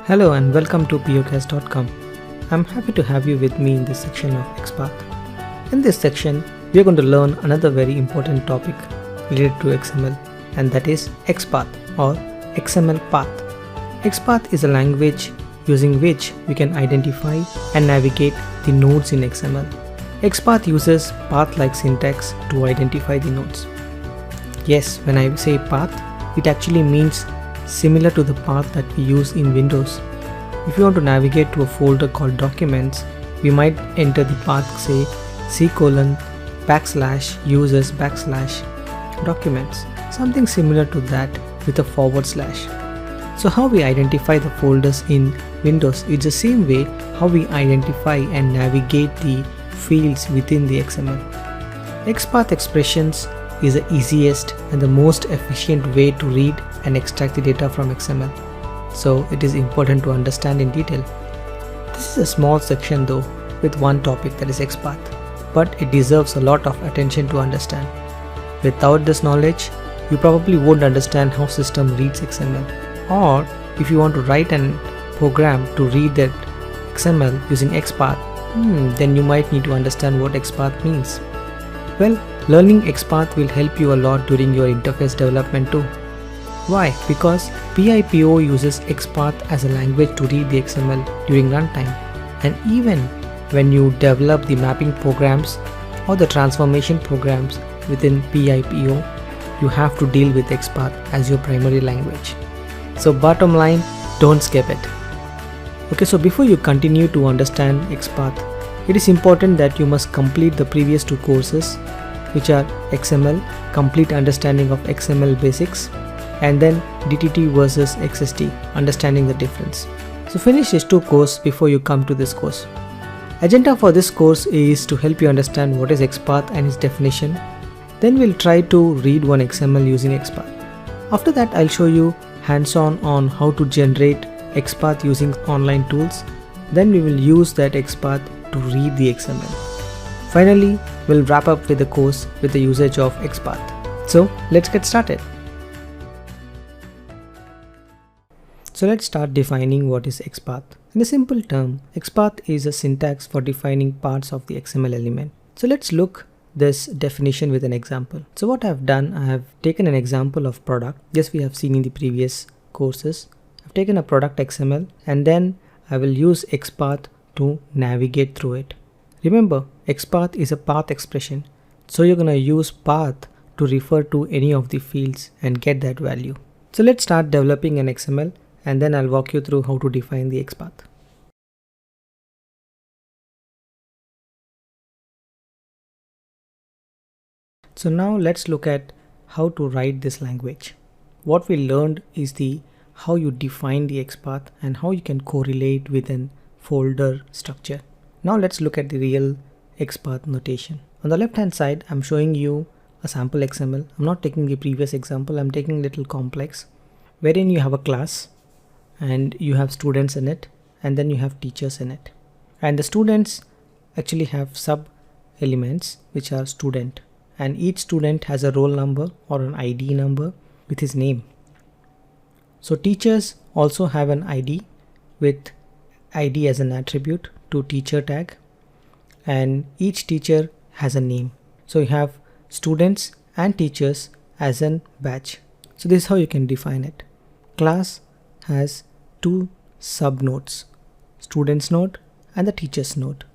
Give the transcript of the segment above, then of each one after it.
Hello and welcome to podcast.com. I'm happy to have you with me in this section of Xpath. In this section, we are going to learn another very important topic related to XML, and that is Xpath or XML path. Xpath is a language using which we can identify and navigate the nodes in XML. Xpath uses path-like syntax to identify the nodes. Yes, when I say path, it actually means similar to the path that we use in Windows. If you want to navigate to a folder called documents, we might enter the path, say c:\users\documents, something similar to that with a /. So how we identify the folders in Windows is the same way how we identify and navigate the fields within the XML. Xpath Expressions is the easiest and the most efficient way to read and extract the data from XML. So it is important to understand in detail. This is a small section though, with one topic, that is Xpath, but it deserves a lot of attention to understand. Without this knowledge, you probably won't understand how system reads XML, or if you want to write a program to read that XML using Xpath, then you might need to understand what Xpath means. Well, learning Xpath will help you a lot during your interface development too. Why? Because PIPO uses Xpath as a language to read the XML during runtime, and even when you develop the mapping programs or the transformation programs within PIPO, you have to deal with Xpath as your primary language. So bottom line, don't skip it. Okay, so before you continue to understand Xpath, it is important that you must complete the previous two courses, which are XML, Complete Understanding of XML Basics, and then DTT versus XST, Understanding the Difference. So finish these two courses before you come to this course. Agenda for this course is to help you understand what is Xpath and its definition. Then we'll try to read one XML using Xpath. After that, I'll show you hands-on on how to generate Xpath using online tools. Then we will use that Xpath to read the XML. Finally, we'll wrap up with the course with the usage of Xpath. So let's get started. So let's start defining what is Xpath. In a simple term, Xpath is a syntax for defining parts of the XML element. So let's look this definition with an example. So what I've done, I have taken an example of product. Yes, we have seen in the previous courses. I've taken a product XML and then I will use Xpath to navigate through it. Remember, Xpath is a path expression. So you're going to use path to refer to any of the fields and get that value. So let's start developing an XML, and then I'll walk you through how to define the Xpath. So now let's look at how to write this language. What we learned is how you define the Xpath and how you can correlate with an folder structure. Now let's look at the real Xpath notation. On the left hand side, I'm showing you a sample XML. I'm not taking the previous example, I'm taking a little complex, wherein you have a class and you have students in it, and then you have teachers in it. And the students actually have sub elements which are student, and each student has a roll number or an ID number with his name. So teachers also have an ID with ID as an attribute to teacher tag, and each teacher has a name. So you have students and teachers as an batch. So this is how you can define it. Class has two sub nodes, students node and the teachers node,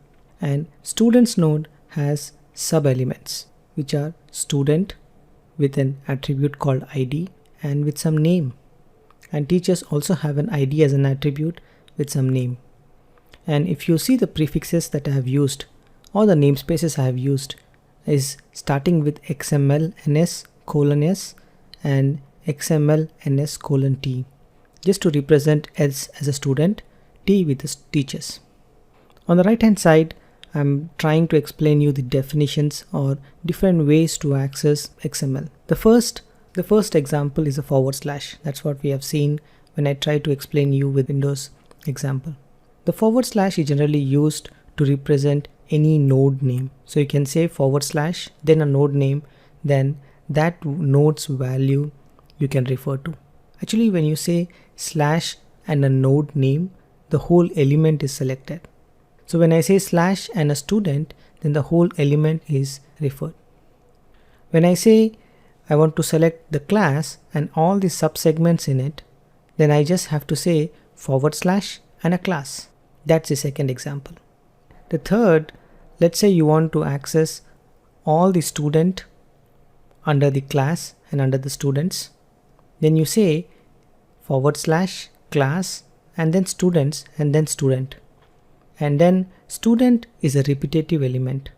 and students node has sub elements which are student with an attribute called ID and with some name, and teachers also have an ID as an attribute with some name. And if you see the prefixes that I have used or the namespaces I have used is starting with XML NS:(S) and XML NS:(T), just to represent S as a student, T with the teachers. On the right hand side, I'm trying to explain you the definitions or different ways to access XML. The first example is a /. That's what we have seen when I try to explain you with Windows example. The // is generally used to represent any node name. So you can say /, then a node name, then that node's value you can refer to. Actually, when you say and a node name, the whole element is selected. So when I say slash and a student, then the whole element is referred. When I say I want to select the class and all the subsegments in it, then I just have to say / and a class. That's the second example. The third, let's say you want to access all the student under the class and under the students. Then you say / class and then students and then student. And then student is a repetitive element,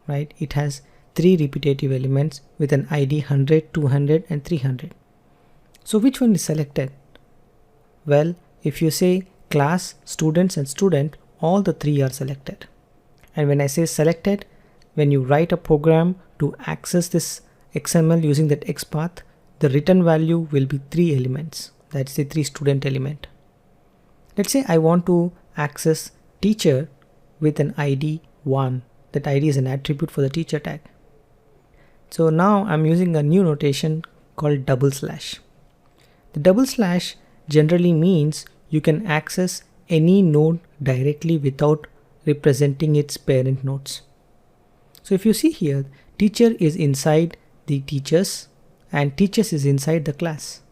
right? It has 3 repetitive elements with an ID 100, 200 and 300. So which one is selected? Well, if you say class, students and student, all the 3 are selected. And when I say selected, when you write a program to access this XML using that XPath, the return value will be 3 elements. That's the 3 student element. Let's say I want to access teacher with an ID 1. That ID is an attribute for the teacher tag. So now I'm using a new notation called /. The / generally means you can access any node directly without representing its parent nodes. So if you see here, teacher is inside the teachers and teachers is inside the class.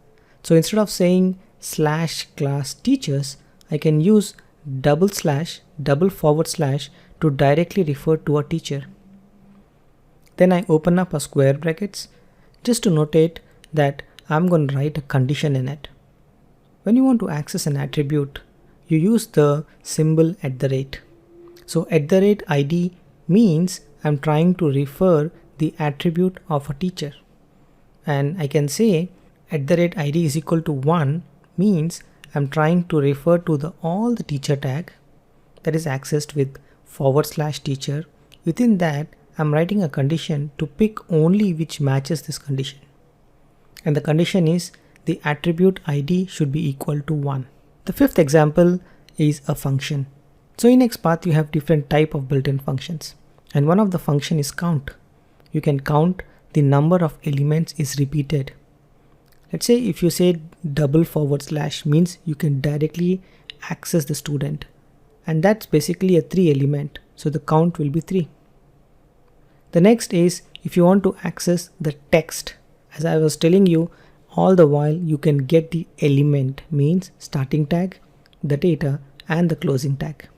So instead of saying /class teachers, I can use // to directly refer to a teacher. Then I open up a square brackets just to notate that I'm going to write a condition in it. When you want to access an attribute, you use the symbol @. So @ID means I'm trying to refer the attribute of a teacher. And I can say @ID is equal to 1 means I'm trying to refer to all the teacher tag that is accessed with / teacher. Within that, I'm writing a condition to pick only which matches this condition. And the condition is the attribute ID should be equal to 1. The fifth example is a function. So in XPath, you have different type of built-in functions. And one of the function is count. You can count the number of elements is repeated. Let's say if you say // means you can directly access the student. And that's basically a 3 element. So the count will be 3. The next is if you want to access the text. As I was telling you, all the while you can get the element means starting tag, the data and the closing tag.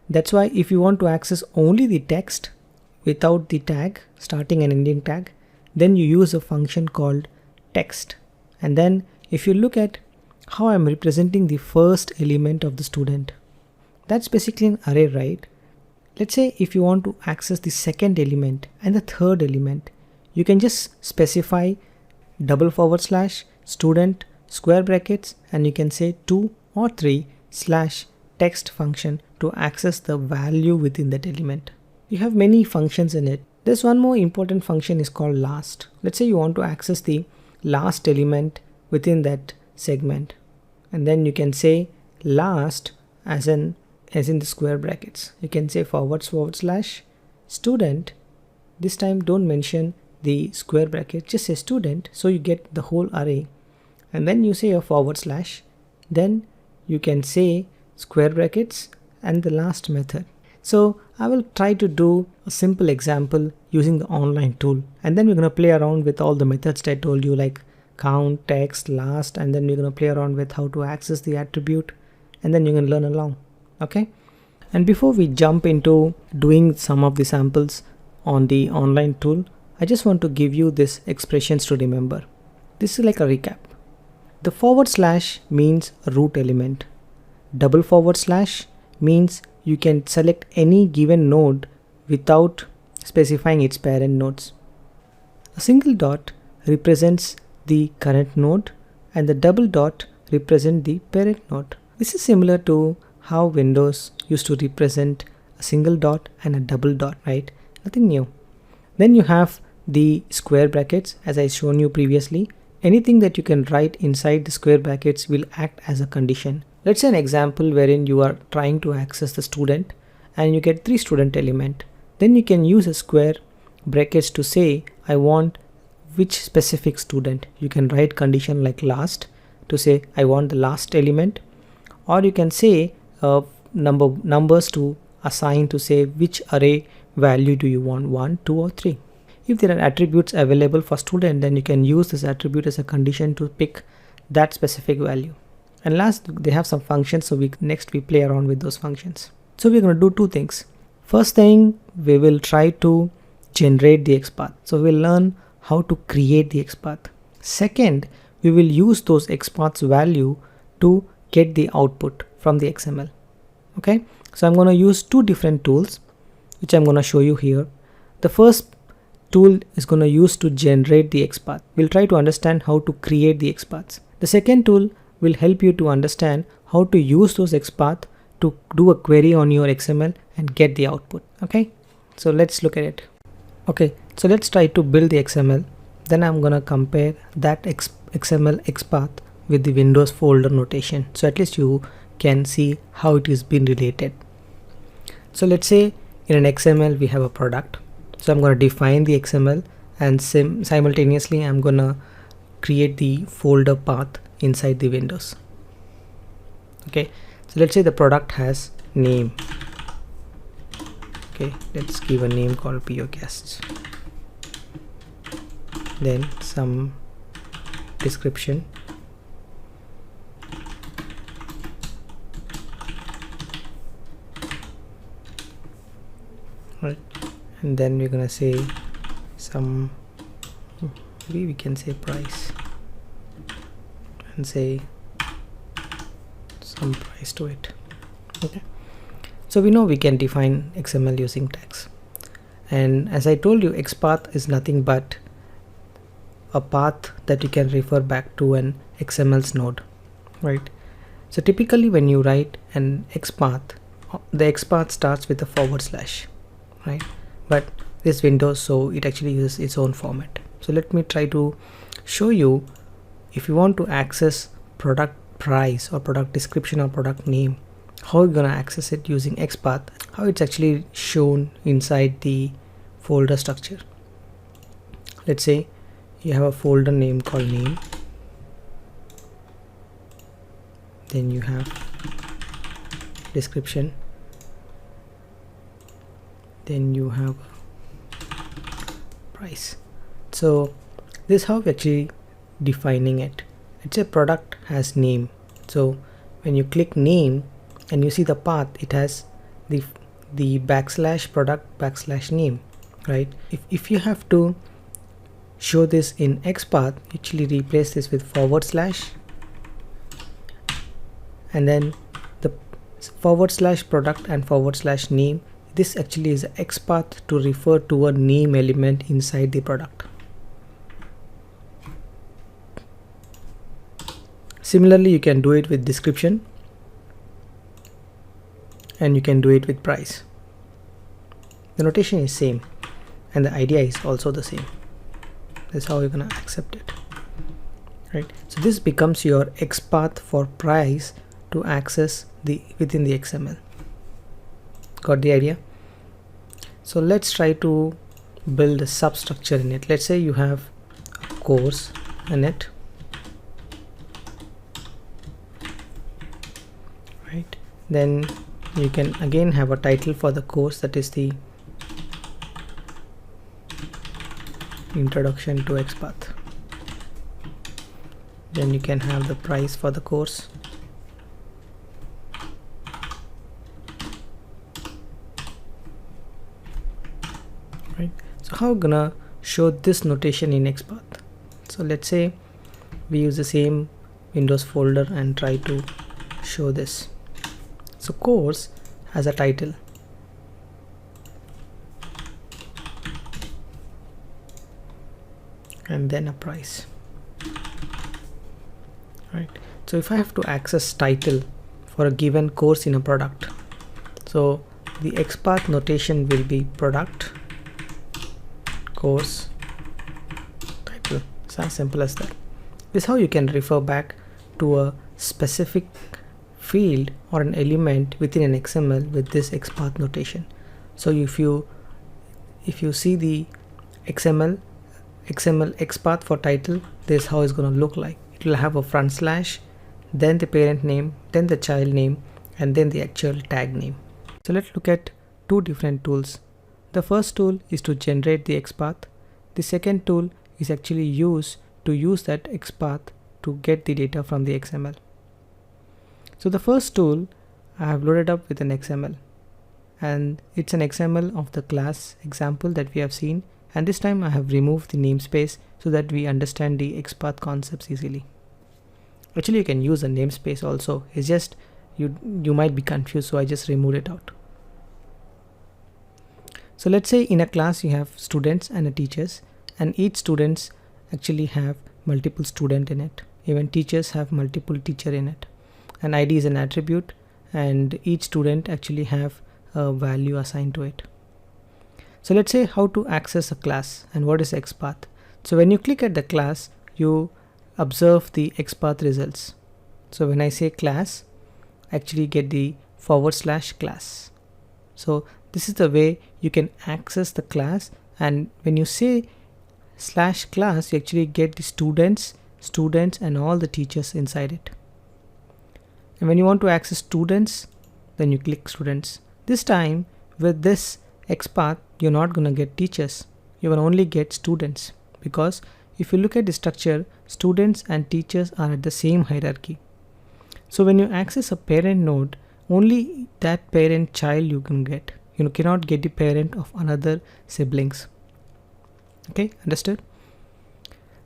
That's why if you want to access only the text without the tag, starting and ending tag, then you use a function called text. And then if you look at how I'm representing the first element of the student, that's basically an array, right? Let's say if you want to access the second element and the third element, you can just specify // student square brackets and you can say 2 or 3 / text function to access the value within that element. You have many functions in it. There's one more important function is called last. Let's say you want to access the last element within that segment, and then you can say last as in the square brackets. You can say / student. This time don't mention the square bracket, just say student, so you get the whole array. And then you say a /, then you can say square brackets and the last method. So I will try to do a simple example using the online tool, and then we're going to play around with all the methods that I told you, like count, text, last, and then we're going to play around with how to access the attribute, and then you're going to learn along. Okay. And before we jump into doing some of the samples on the online tool, I just want to give you these expressions to remember. This is like a recap. The / means a root element. // means you can select any given node without specifying its parent nodes. A single dot represents the current node and the double dot represents the parent node. This is similar to how Windows used to represent a single dot and a double dot, right? Nothing new. Then you have the square brackets, as I shown you previously. Anything that you can write inside the square brackets will act as a condition. Let's say an example wherein you are trying to access the student and you get 3 student element. Then you can use a square brackets to say I want which specific student. You can write condition like last to say I want the last element, or you can say numbers to assign to say which array value do you want, 1, 2 or 3. If there are attributes available for student, then you can use this attribute as a condition to pick that specific value. And last, they have some functions, so next we play around with those functions. So we're going to do two things. First thing, we will try to generate the XPath. So we'll learn how to create the XPath. Second, we will use those XPath's value to get the output from the XML. Okay, so I'm going to use two different tools, which I'm going to show you here. The first tool is going to use to generate the XPath. We'll try to understand how to create the XPaths. The second tool will help you to understand how to use those XPath to do a query on your XML and get the output. Okay, so let's look at it. Okay, so let's try to build the XML. Then I'm gonna compare that XML XPath with the Windows folder notation, so at least you can see how it is being related. So let's say in an XML we have a product. So I'm going to define the XML and simultaneously I'm going to create the folder path inside the Windows. Okay, so let's say the product has name. Okay, let's give a name called PO Guests. Then some description. Right. And then we're gonna say some, maybe we can say price and say some price to it. Okay, so we know we can define XML using tags, and as I told you, XPath is nothing but a path that you can refer back to an XML's node, right? So typically when you write an XPath, the XPath starts with a /, right? But this Windows, so it actually uses its own format. So let me try to show you, if you want to access product price or product description or product name, how you're gonna access it using XPath, how it's actually shown inside the folder structure. Let's say you have a folder name called name, then you have description, then you have price. So this is how we're actually defining it. Let's say product has name, so when you click name and you see the path, it has the /product /name, right? If you have to show this in XPath, actually replace this with / and then the /product and /name. This actually is XPath to refer to a name element inside the product. Similarly, you can do it with description and you can do it with price. The notation is same and the idea is also the same. That's how you're gonna accept it, right? So this becomes your XPath for price to access within the XML. Got the idea? So let's try to build a substructure in it. Let's say you have a course in it, right? Then you can again have a title for the course, that is the introduction to XPath. Then you can have the price for the course, right? So how we're gonna show this notation in XPath? So let's say we use the same Windows folder and try to show this. So course has a title, and then a price, right? So if I have to access title for a given course in a product, so the XPath notation will be product course title. It's as simple as that. This is how you can refer back to a specific field or an element within an XML with this XPath notation. So if you see the XML XPath for title, this is how it's going to look like. It will have a /, then the parent name, then the child name, and then the actual tag name. So let's look at two different tools. The first tool is to generate the XPath. The second tool is actually used to use that XPath to get the data from the XML. So the first tool I have loaded up with an XML, and it's an XML of the class example that we have seen, and this time I have removed the namespace so that we understand the XPath concepts easily. Actually, you can use a namespace also, it's just you might be confused, so I just removed it out. So let's say in a class you have students and teachers, and each students actually have multiple student in it. Even teachers have multiple teacher in it. An ID is an attribute, and each student actually have a value assigned to it. So let's say how to access a class and what is XPath. So when you click at the class, you observe the XPath results. So when I say class, I actually get the /class. So this is the way you can access the class, and when you say /class, you actually get the students and all the teachers inside it. And when you want to access students, then you click students. This time with this XPath, you're not going to get teachers, you will only get students, because if you look at the structure, students and teachers are at the same hierarchy. So when you access a parent node, only that parent child you can get. You cannot get the parent of another siblings. Okay, understood?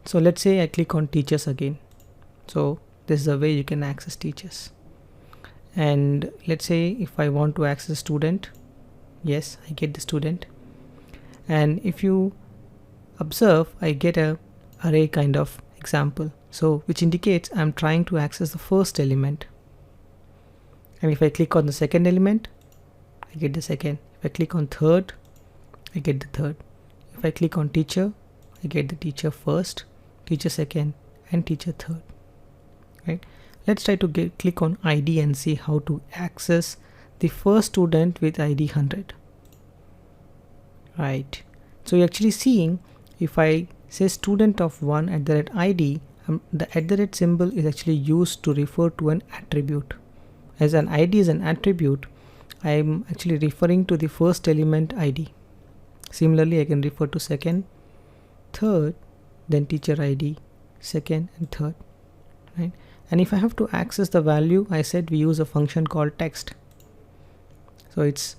So let's say I click on teachers again. So this is the way you can access teachers. And let's say if I want to access student, yes, I get the student. And if you observe, I get a array kind of example, so which indicates I'm trying to access the first element. And if I click on the second element, I get the second. If I click on third, I get the third. If I click on teacher, I get the teacher first, teacher second, and teacher third. Right? Let's try to click on ID and see how to access the first student with ID 100. Right. So you're actually seeing, if I say student of 1 @ID, the @ symbol is actually used to refer to an attribute. As an ID is an attribute, I am actually referring to the first element ID. Similarly, I can refer to second, third, then teacher ID, second and third. Right? And if I have to access the value, I said we use a function called text. So it's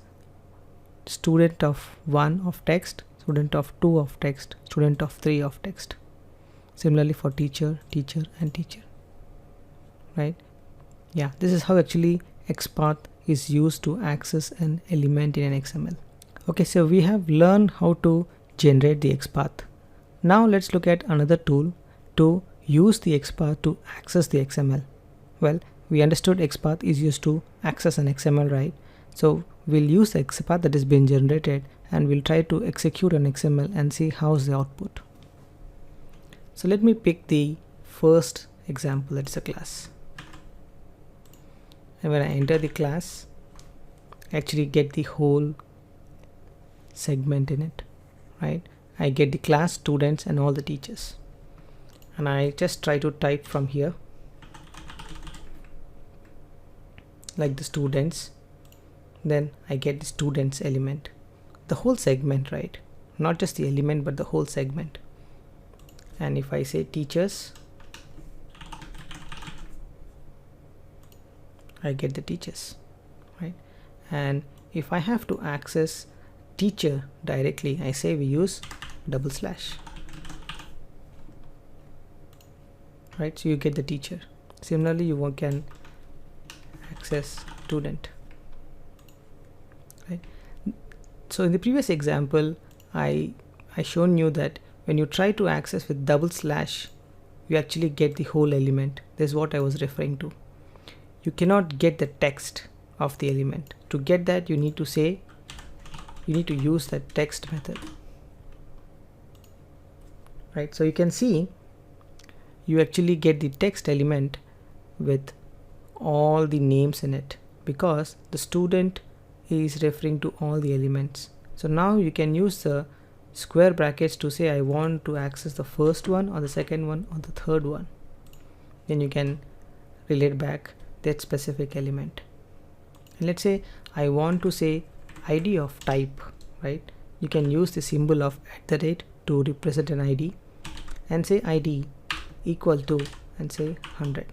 student of 1 of text, student of 2 of text, student of 3 of text. Similarly for teacher, teacher and teacher. Right? Yeah, this is how actually XPath is used to access an element in an XML. Okay, so we have learned how to generate the XPath. Now let's look at another tool to use the XPath to access the XML. Well, we understood XPath is used to access an XML, right? So we'll use the XPath that has been generated, and we'll try to execute an XML and see how's the output. So let me pick the first example, that's a class. And when I enter the class, I actually get the whole segment in it, right? I get the class, students and all the teachers. And I just try to type from here, like the students, then I get the students element, the whole segment, right? Not just the element, but the whole segment. And if I say teachers, I get the teachers, right? And if I have to access teacher directly, I say we use /. Right, so you get the teacher. Similarly, you can access student. Right. So in the previous example, I shown you that when you try to access with /, you actually get the whole element. This is what I was referring to. You cannot get the text of the element. To get that, you need to use that text method. Right, so you can see you actually get the text element with all the names in it, because the student is referring to all the elements. So now you can use the square brackets to say I want to access the first one or the second one or the third one. Then you can relate back that specific element. And let's say I want to say ID of type, right? You can use the symbol of @ to represent an ID and say ID equal to and say 100,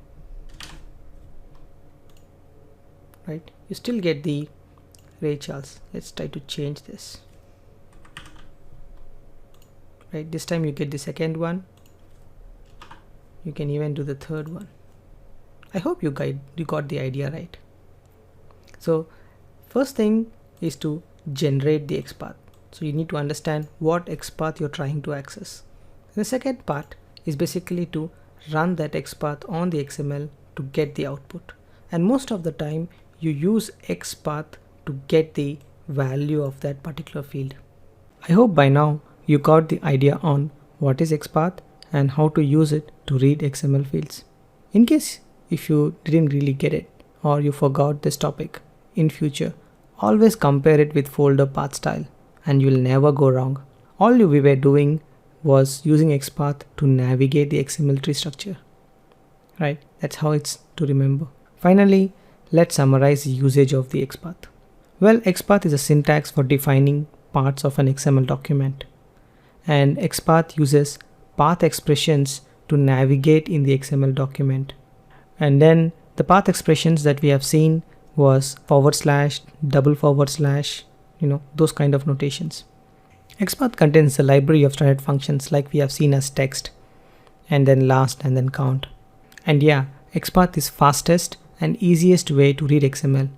right? You still get the Ray Charles. Let's try to change this, right? This time you get the second one. You can even do the third one. I hope you got the idea right. So first thing is to generate the XPath. So you need to understand what XPath you're trying to access. The second part is basically to run that XPath on the XML to get the output. And most of the time you use XPath to get the value of that particular field. I hope by now you got the idea on what is XPath and how to use it to read XML fields. In case if you didn't really get it or you forgot this topic, in future always compare it with folder path style and you will never go wrong. All we were doing was using XPath to navigate the XML tree structure, right? That's how it's to remember. Finally, let's summarize the usage of the XPath. Well, XPath is a syntax for defining parts of an XML document, and XPath uses path expressions to navigate in the XML document. And then the path expressions that we have seen was /, /, those kind of notations. XPath contains a library of standard functions like we have seen as text and then last and then count. And yeah, XPath is fastest and easiest way to read XML.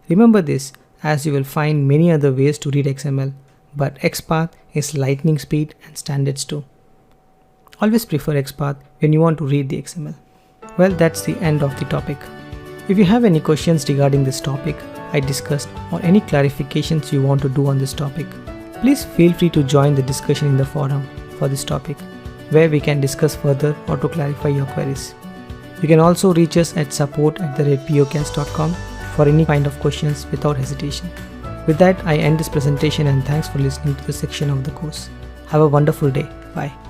Remember this, as you will find many other ways to read XML, but XPath is lightning speed and standards too. Always prefer XPath when you want to read the XML. Well, that's the end of the topic. If you have any questions regarding this topic I discussed or any clarifications you want to do on this topic, please feel free to join the discussion in the forum for this topic, where we can discuss further or to clarify your queries. You can also reach us at support@podcast.com for any kind of questions without hesitation. With that, I end this presentation and thanks for listening to this section of the course. Have a wonderful day. Bye.